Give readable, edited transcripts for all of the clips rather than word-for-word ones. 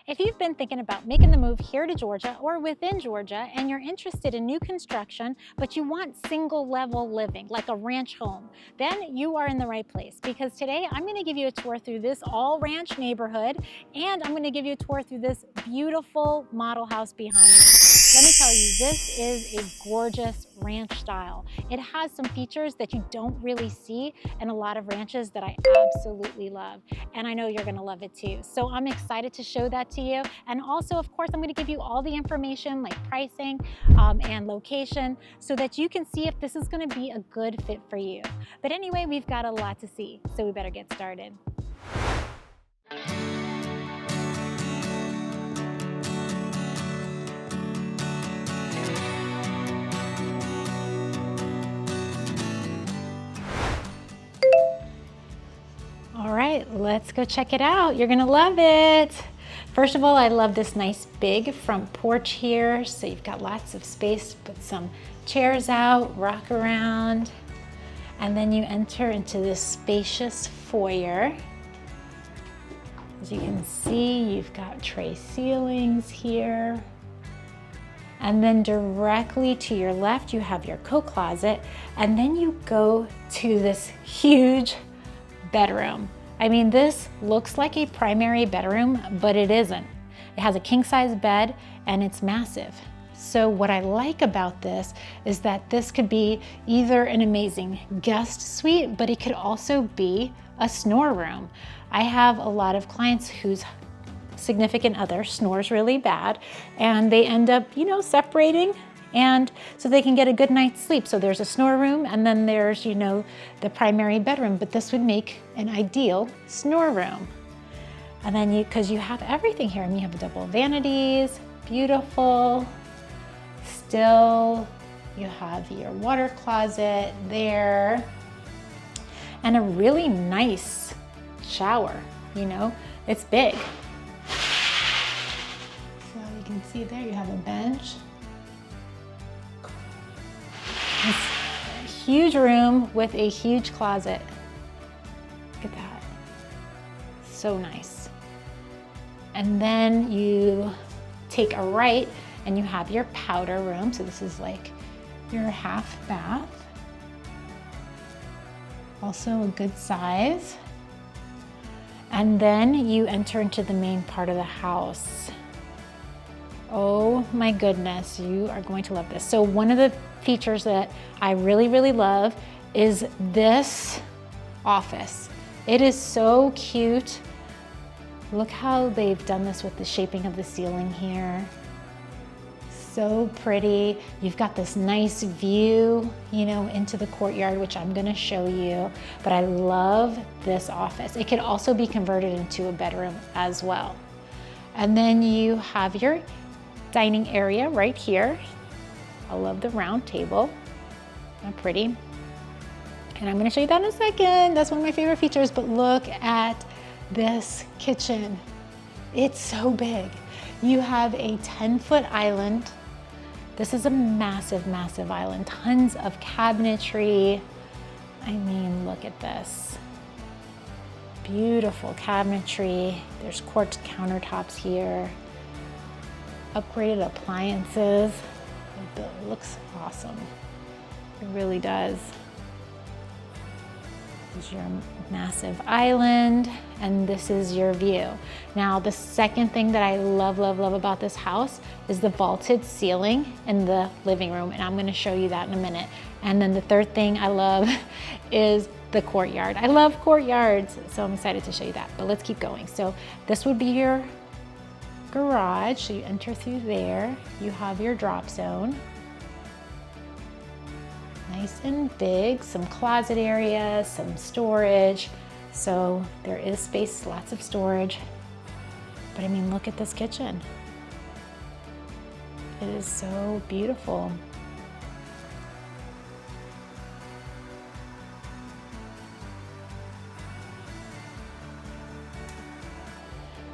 If you've been thinking about making the move here to Georgia or within Georgia and you're interested in new construction, but you want single level living, like a ranch home, then you are in the right place, because today I'm going to give you a tour through this all ranch neighborhood, and I'm going to give you a tour through this beautiful model house behind me. Let me tell you, this is a gorgeous ranch style. It has some features that you don't really see in a lot of ranches that I absolutely love. And I know you're gonna love it too. So I'm excited to show that to you. And also, of course, I'm gonna give you all the information like pricing and location so that you can see if this is gonna be a good fit for you. But anyway, we've got a lot to see, so we better get started. All right, let's go check it out. You're gonna love it. First of all, I love this nice big front porch here. So you've got lots of space to put some chairs out, rock around. And then you enter into this spacious foyer. As you can see, you've got tray ceilings here. And then directly to your left, you have your coat closet. And then you go to this huge bedroom. I mean, this looks like a primary bedroom, but it isn't. It has a king size bed and it's massive. So what I like about this is that this could be either an amazing guest suite, but it could also be a snore room. I have a lot of clients whose significant other snores really bad and they end up, separating, and so they can get a good night's sleep. So there's a snore room and then there's, the primary bedroom, but this would make an ideal snore room. And then because you have everything here, and you have double vanities, beautiful. Still, you have your water closet there and a really nice shower, it's big. So you can see there, you have a bench. This huge room with a huge closet. Look at that. So nice. And then you take a right and you have your powder room. So this is like your half bath. Also a good size. And then you enter into the main part of the house. Oh my goodness, you are going to love this. So one of the features that I really, really love is this office. It is so cute. Look how they've done this with the shaping of the ceiling here. So pretty. You've got this nice view, into the courtyard, which I'm gonna show you, but I love this office. It could also be converted into a bedroom as well. And then you have your dining area right here. I love the round table. How pretty. And I'm gonna show you that in a second. That's one of my favorite features, but look at this kitchen. It's so big. You have a 10-foot island. This is a massive, massive island. Tons of cabinetry. I mean, look at this. Beautiful cabinetry. There's quartz countertops here. Upgraded appliances. It looks awesome. It really does. This is your massive island, and this is your view. Now, the second thing that I love, love, love about this house is the vaulted ceiling in the living room, and I'm gonna show you that in a minute. And then the third thing I love is the courtyard. I love courtyards, so I'm excited to show you that, but let's keep going. So this would be your garage. So you enter through there. You have your drop zone. Nice and big, some closet areas, some storage. So there is space, lots of storage. But I mean, look at this kitchen. It is so beautiful.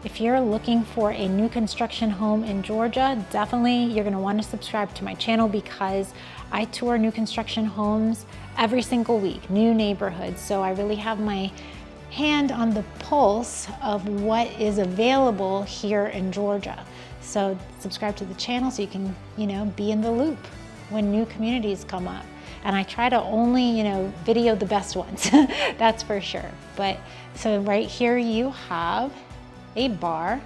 If you're looking for a new construction home in Georgia, definitely you're gonna wanna subscribe to my channel, because I tour new construction homes every single week, new neighborhoods. So I really have my hand on the pulse of what is available here in Georgia. So subscribe to the channel so you can, be in the loop when new communities come up. And I try to only, video the best ones, that's for sure. But so right here you have a bar,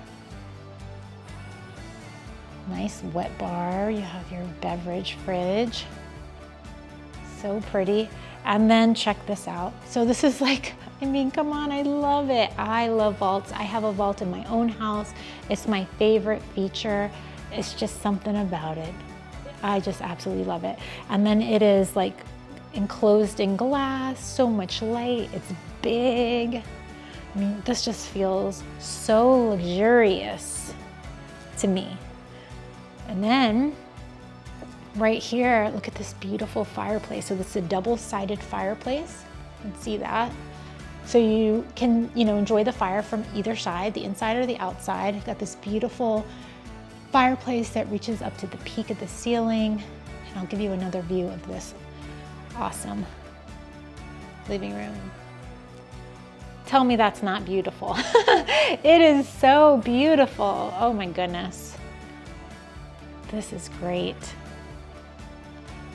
nice wet bar. You have your beverage fridge, so pretty. And then check this out. So this is like, come on, I love it. I love vaults. I have a vault in my own house. It's my favorite feature. It's just something about it. I just absolutely love it. And then it is like enclosed in glass, so much light. It's big. This just feels so luxurious to me. And then right here, look at this beautiful fireplace. So this is a double-sided fireplace. You can see that. So you can, enjoy the fire from either side, the inside or the outside. You've got this beautiful fireplace that reaches up to the peak of the ceiling. And I'll give you another view of this awesome living room. Tell me that's not beautiful. It is so beautiful. Oh my goodness. This is great.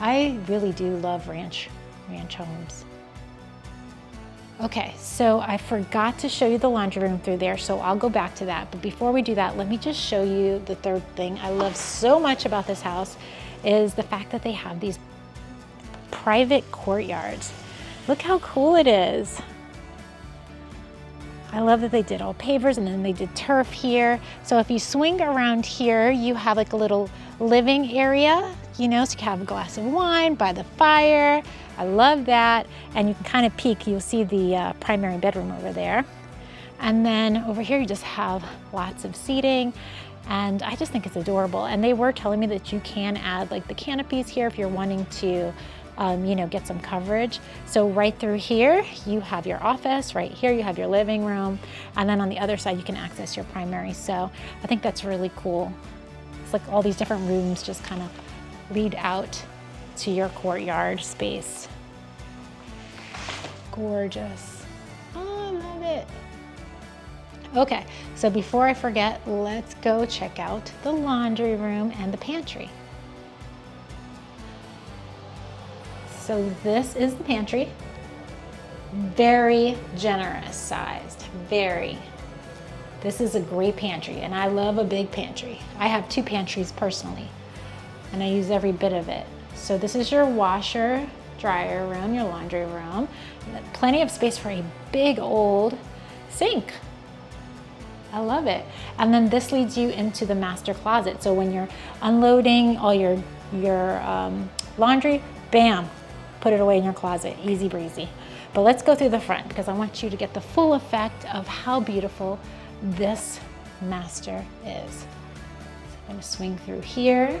I really do love ranch homes. Okay, so I forgot to show you the laundry room through there, so I'll go back to that. But before we do that, let me just show you the third thing I love so much about this house is the fact that they have these private courtyards. Look how cool it is. I love that they did all pavers and then they did turf here. So if you swing around here, you have like a little living area, so you can have a glass of wine by the fire. I love that. And you can kind of peek, you'll see the primary bedroom over there. And then over here, you just have lots of seating. And I just think it's adorable. And they were telling me that you can add like the canopies here if you're wanting to get some coverage. So right through here, you have your office. Right here, you have your living room. And then on the other side, you can access your primary. So I think that's really cool. It's like all these different rooms just kind of lead out to your courtyard space. Gorgeous. Oh, I love it. Okay, so before I forget, let's go check out the laundry room and the pantry. So this is the pantry. Very generous sized, very. This is a great pantry, and I love a big pantry. I have 2 pantries personally, and I use every bit of it. So this is your washer, dryer room, your laundry room. Plenty of space for a big old sink. I love it. And then this leads you into the master closet. So when you're unloading all your laundry, bam, put it away in your closet, easy breezy. But let's go through the front because I want you to get the full effect of how beautiful this master is. So I'm gonna swing through here.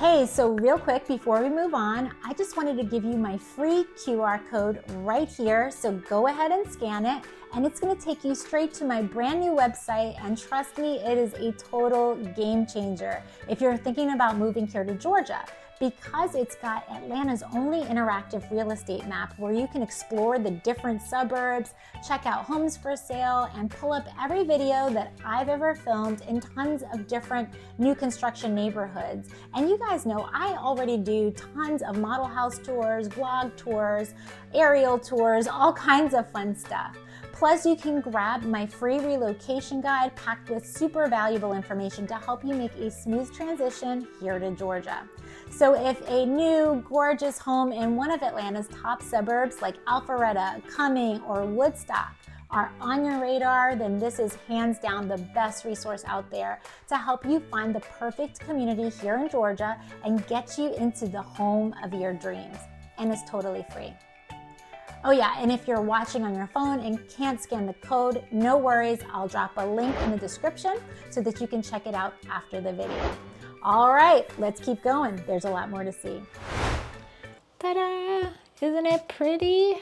Hey, so real quick before we move on, I just wanted to give you my free QR code right here. So go ahead and scan it, and it's gonna take you straight to my brand new website. And trust me, it is a total game changer if you're thinking about moving here to Georgia, because it's got Atlanta's only interactive real estate map where you can explore the different suburbs, check out homes for sale, and pull up every video that I've ever filmed in tons of different new construction neighborhoods. And you guys know I already do tons of model house tours, vlog tours, aerial tours, all kinds of fun stuff. Plus, you can grab my free relocation guide packed with super valuable information to help you make a smooth transition here to Georgia. So if a new gorgeous home in one of Atlanta's top suburbs like Alpharetta, Cumming, or Woodstock are on your radar, then this is hands down the best resource out there to help you find the perfect community here in Georgia and get you into the home of your dreams. And it's totally free. Oh yeah, and if you're watching on your phone and can't scan the code, no worries, I'll drop a link in the description so that you can check it out after the video. All right, let's keep going. There's a lot more to see. Ta-da! Isn't it pretty?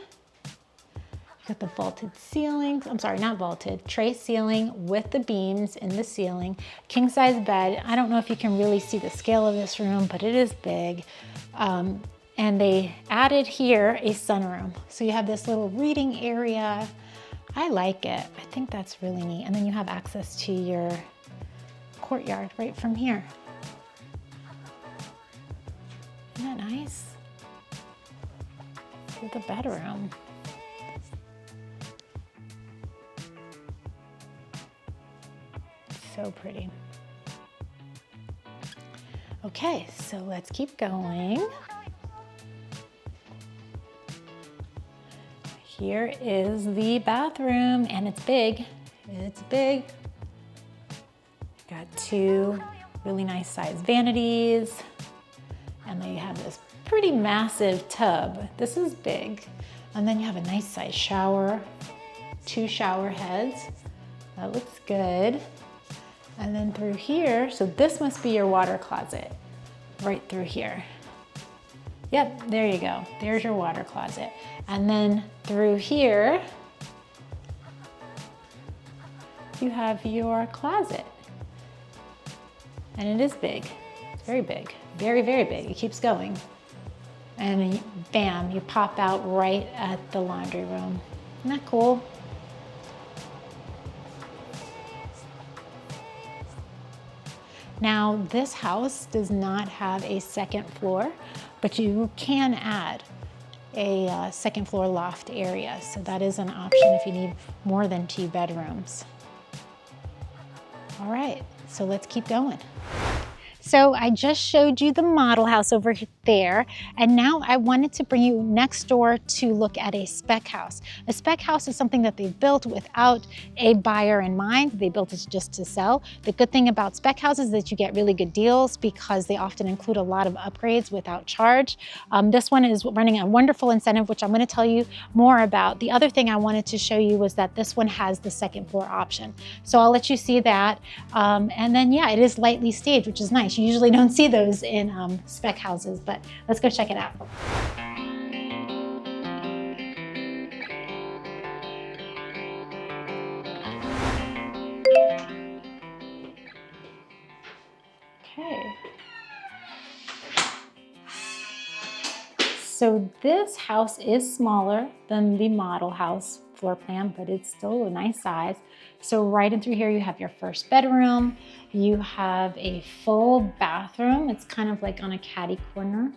Got the vaulted ceilings. I'm sorry, not vaulted. Tray ceiling with the beams in the ceiling. King size bed. I don't know if you can really see the scale of this room, but it is big. And they added here a sunroom. So you have this little reading area. I like it. I think that's really neat. And then you have access to your courtyard right from here. Isn't that nice? With the bedroom. So pretty. Okay, so let's keep going. Here is the bathroom, and it's big. It's big. Got two really nice sized vanities, and then you have this pretty massive tub. This is big. And then you have a nice size shower, two shower heads. That looks good. And then through here, so this must be your water closet, right through here. Yep, there you go. There's your water closet. And then through here, you have your closet. And it is big. It's very big. Very, very big. It keeps going. And bam, you pop out right at the laundry room. Isn't that cool? Now, this house does not have a second floor, but you can add a second floor loft area. So that is an option if you need more than 2 bedrooms. All right, so let's keep going. So I just showed you the model house over there, and now I wanted to bring you next door to look at a spec house. A spec house is something that they've built without a buyer in mind. They built it just to sell. The good thing about spec houses is that you get really good deals because they often include a lot of upgrades without charge. This one is running a wonderful incentive, which I'm going to tell you more about. The other thing I wanted to show you was that this one has the second floor option. So I'll let you see that. And then, yeah, it is lightly staged, which is nice. You usually don't see those in spec houses, but let's go check it out. Okay. So this house is smaller than the model house floor plan, but it's still a nice size. So right in through here, you have your first bedroom. You have a full bathroom. It's kind of like on a catty corner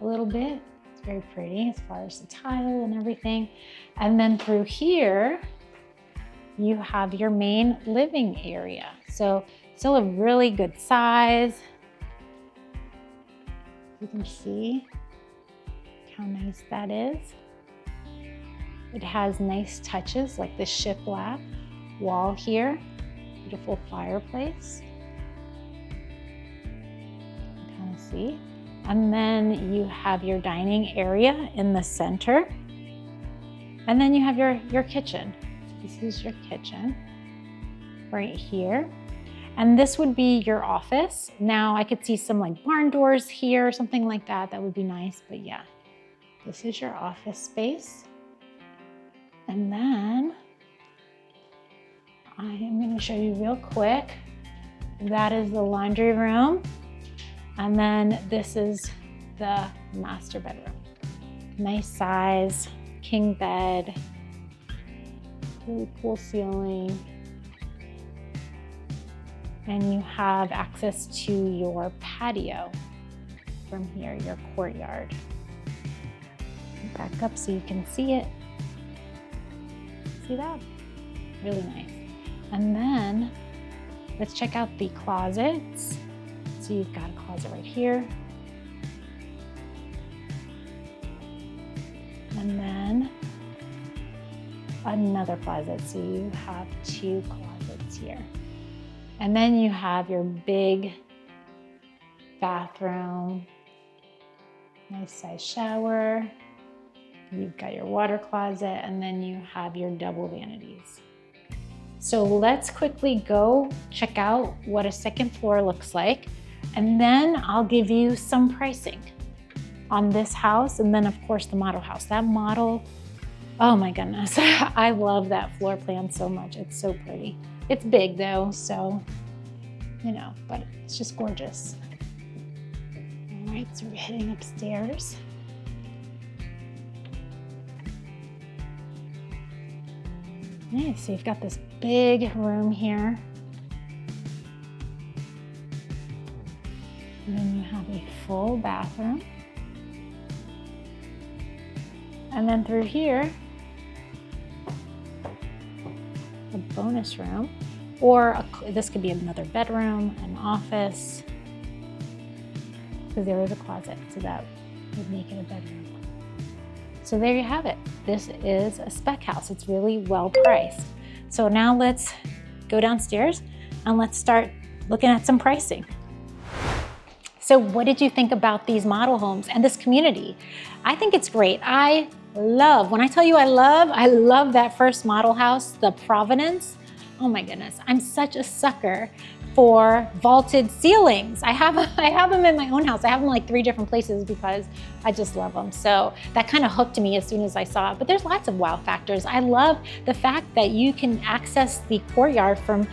a little bit. It's very pretty as far as the tile and everything. And then through here, you have your main living area. So still a really good size. You can see how nice that is. It has nice touches like the shiplap wall here, beautiful fireplace. You can kind of see. And then you have your dining area in the center. And then you have your kitchen. This is your kitchen right here. And this would be your office. Now I could see some like barn doors here or something like that. That would be nice, but yeah. This is your office space. And then I am going to show you real quick. That is the laundry room. And then this is the master bedroom. Nice size, king bed, really cool ceiling. And you have access to your patio from here, your courtyard. Back up so you can see it. See that? Really nice. And then let's check out the closets. So you've got a closet right here. And then another closet. So you have 2 closets here. And then you have your big bathroom, nice size shower. You've got your water closet, and then you have your double vanities. So let's quickly go check out what a second floor looks like. And then I'll give you some pricing on this house. And then of course the model house. That model, oh my goodness. I love that floor plan so much. It's so pretty. It's big though, so, you know, but it's just gorgeous. All right, so we're heading upstairs. Nice, so you've got this big room here. And then you have a full bathroom. And then through here, a bonus room, or this could be another bedroom, an office, because there is a closet, so that would make it a bedroom. So there you have it. This is a spec house. It's really well priced. So now let's go downstairs and let's start looking at some pricing. So what did you think about these model homes and this community? I think it's great. When I tell you I love that first model house, the Providence. Oh my goodness, I'm such a sucker for vaulted ceilings. I have them in my own house. I have them like 3 different places because I just love them. So that kind of hooked me as soon as I saw it. But there's lots of wow factors. I love the fact that you can access the courtyard from,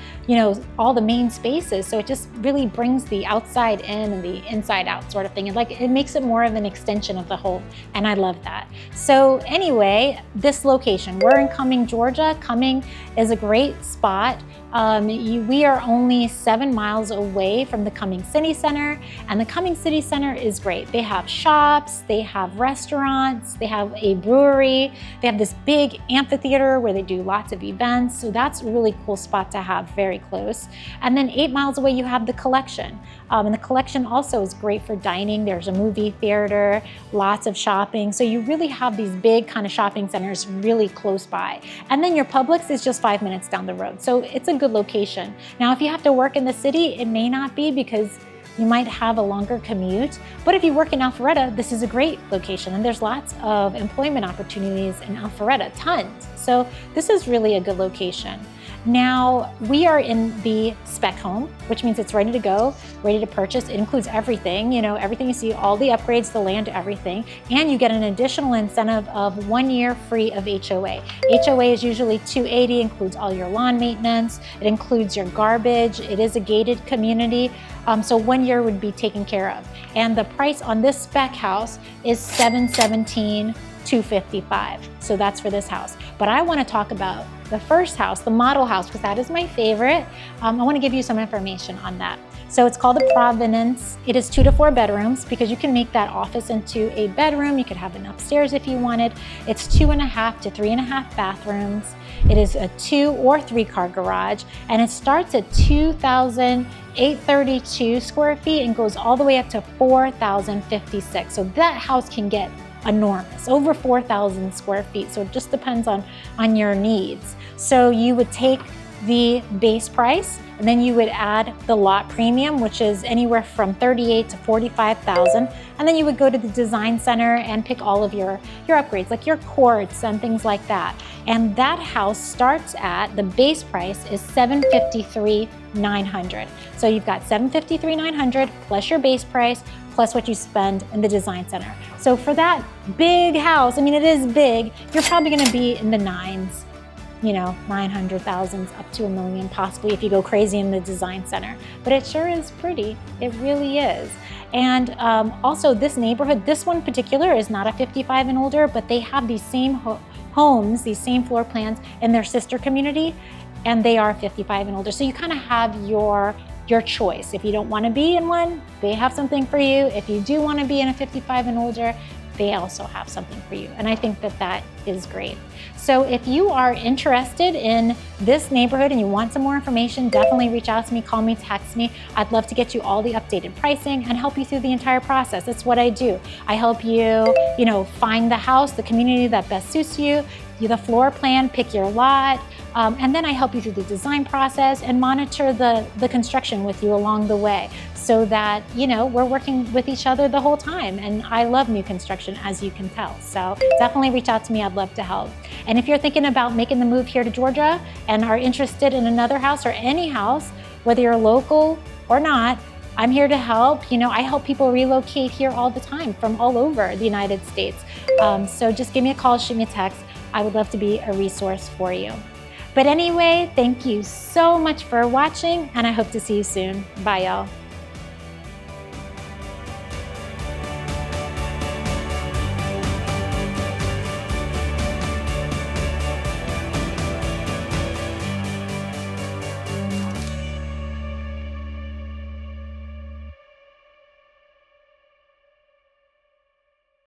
all the main spaces. So it just really brings the outside in and the inside out sort of thing. And it makes it more of an extension of the home. And I love that. So anyway, this location, we're in Cumming, Georgia. Cumming is a great spot. We are only 7 miles away from the Cumming City Center, and the Cumming City Center is great. They have shops, they have restaurants, they have a brewery, they have this big amphitheater where they do lots of events, so that's a really cool spot to have very close. And then 8 miles away you have the Collection, and the Collection also is great for dining. There's a movie theater, lots of shopping, so you really have these big kind of shopping centers really close by. And then your Publix is just 5 minutes down the road, so it's a good location. Now, if you have to work in the city, it may not be because you might have a longer commute, but if you work in Alpharetta, this is a great location, and there's lots of employment opportunities in Alpharetta, tons. So this is really a good location. Now, we are in the spec home, which means it's ready to go, ready to purchase. It includes everything, everything you see, all the upgrades, the land, everything. And you get an additional incentive of 1 year free of HOA. HOA is usually $280, includes all your lawn maintenance. It includes your garbage. It is a gated community. So 1 year would be taken care of. And the price on this spec house is $717,255. So that's for this house. But I want to talk about the first house, the model house, because that is my favorite. I want to give you some information on that. So it's called the Providence. It is 2 to 4 bedrooms because you can make that office into a bedroom. You could have an upstairs if you wanted. It's 2.5 to 3.5 bathrooms. It is a 2 or 3 car garage, and it starts at 2,832 square feet and goes all the way up to 4,056. So that house can get enormous, over 4,000 square feet. So it just depends on your needs. So you would take the base price, and then you would add the lot premium, which is anywhere from $38,000 to $45,000. And then you would go to the design center and pick all of your upgrades, like your courts and things like that. And that house starts at, the base price is $753,900. So you've got $753,900 plus your base price, plus what you spend in the design center. So for that big house, it is big, you're probably gonna be in the nines, 900,000 up to $1 million, possibly if you go crazy in the design center. But it sure is pretty, it really is. And also this neighborhood, this one in particular is not a 55 and older, but they have these same homes, these same floor plans in their sister community, and they are 55 and older. So you kind of have your choice. If you don't want to be in one, they have something for you. If you do want to be in a 55 and older, they also have something for you. And I think that is great. So if you are interested in this neighborhood and you want some more information, definitely reach out to me, call me, text me. I'd love to get you all the updated pricing and help you through the entire process. That's what I do. I help you, find the house, the community that best suits you, the floor plan, pick your lot, and then I help you through the design process and monitor the construction with you along the way, so that we're working with each other the whole time. And I love new construction, as you can tell. So definitely reach out to me, I'd love to help. And if you're thinking about making the move here to Georgia and are interested in another house or any house, whether you're local or not, I'm here to help. I help people relocate here all the time from all over the United States. So just give me a call, shoot me a text. I would love to be a resource for you. But anyway, thank you so much for watching, and I hope to see you soon. Bye, y'all.